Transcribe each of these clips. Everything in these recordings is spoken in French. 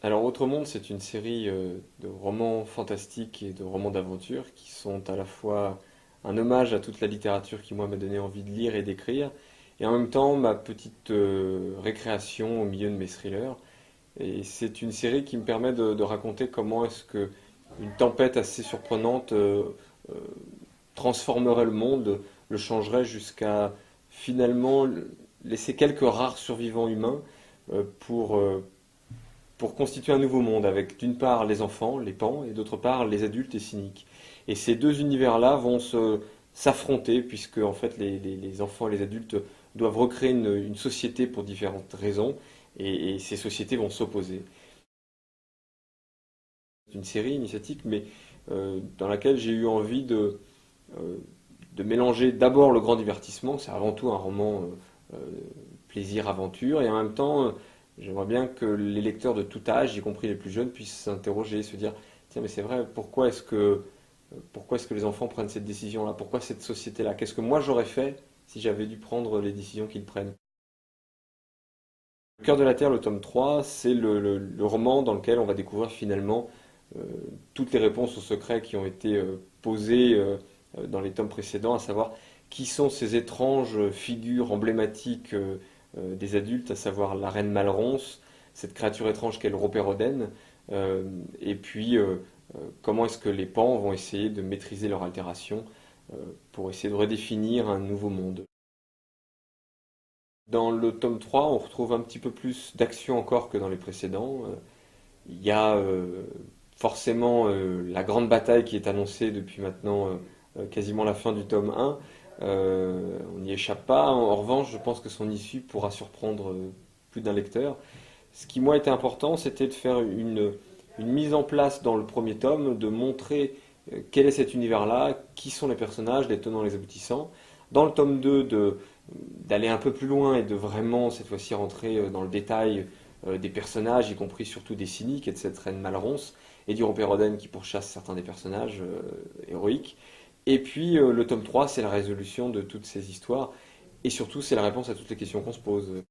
Alors, Autre Monde, c'est une série de romans fantastiques et de romans d'aventure qui sont à la fois un hommage à toute la littérature qui, moi, m'a donné envie de lire et d'écrire, et en même temps ma petite récréation au milieu de mes thrillers. Et c'est une série qui me permet de raconter comment est-ce que une tempête assez surprenante euh, transformerait le monde, le changerait jusqu'à finalement laisser quelques rares survivants humains euh, pour, euh, pour constituer un nouveau monde avec d'une part les enfants, les pans, et d'autre part les adultes et cyniques. Et ces deux univers-là vont s'affronter puisque en fait les enfants et les adultes doivent recréer une société pour différentes raisons et ces sociétés vont s'opposer. C'est une série initiatique mais dans laquelle j'ai eu envie euh, de mélanger d'abord le grand divertissement, c'est avant tout un roman plaisir-aventure, et en même temps, j'aimerais bien que les lecteurs de tout âge, y compris les plus jeunes, puissent s'interroger, se dire, tiens, mais c'est vrai, pourquoi est-ce que les enfants prennent cette décision-là? Pourquoi cette société-là? Qu'est-ce que moi j'aurais fait si j'avais dû prendre les décisions qu'ils prennent? Le cœur de la Terre, le tome 3, c'est le roman dans lequel on va découvrir finalement euh, toutes les réponses aux secrets qui ont été posés dans les tomes précédents, à savoir qui sont ces étranges figures emblématiques des adultes, à savoir la reine Malronce, cette créature étrange qu'est le Ropérodène, et puis comment est-ce que les pans vont essayer de maîtriser leur altération pour essayer de redéfinir un nouveau monde. Dans le tome 3, on retrouve un petit peu plus d'action encore que dans les précédents. Il y a forcément la grande bataille qui est annoncée depuis maintenant quasiment la fin du tome 1. On n'y échappe pas. En revanche, je pense que son issue pourra surprendre plus d'un lecteur. Ce qui, moi, était important, c'était de faire une mise en place dans le premier tome, de montrer quel est cet univers-là, qui sont les personnages, les tenants, les aboutissants. Dans le tome 2, d'aller un peu plus loin et de vraiment, cette fois-ci, rentrer dans le détail des personnages, y compris surtout des cyniques et de cette reine Malronce, et du Ropérodène qui pourchasse certains des personnages héroïques. Et puis le tome 3, c'est la résolution de toutes ces histoires, et surtout c'est la réponse à toutes les questions qu'on se pose.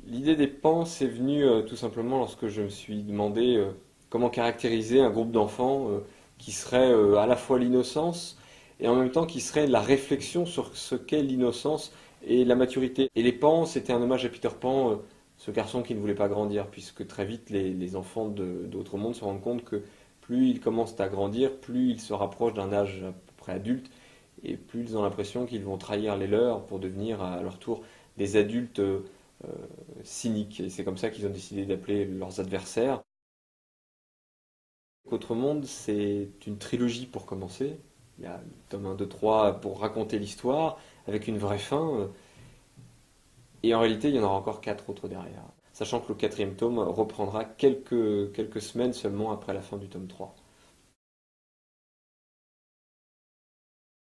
L'idée des pans, c'est venu tout simplement lorsque je me suis demandé comment caractériser un groupe d'enfants qui serait à la fois l'innocence et en même temps qui serait la réflexion sur ce qu'est l'innocence et la maturité. Et les pans, c'était un hommage à Peter Pan, ce garçon qui ne voulait pas grandir, puisque très vite les enfants d'autres mondes se rendent compte que plus ils commencent à grandir, plus ils se rapprochent d'un âge à peu près adulte, et plus ils ont l'impression qu'ils vont trahir les leurs pour devenir à leur tour des adultes cyniques. Et c'est comme ça qu'ils ont décidé d'appeler leurs adversaires. Autre Monde, c'est une trilogie pour commencer. Il y a le tome 1, 2, 3 pour raconter l'histoire, avec une vraie fin. Et en réalité, il y en aura encore quatre autres derrière. Sachant que le quatrième tome reprendra quelques semaines seulement après la fin du tome 3.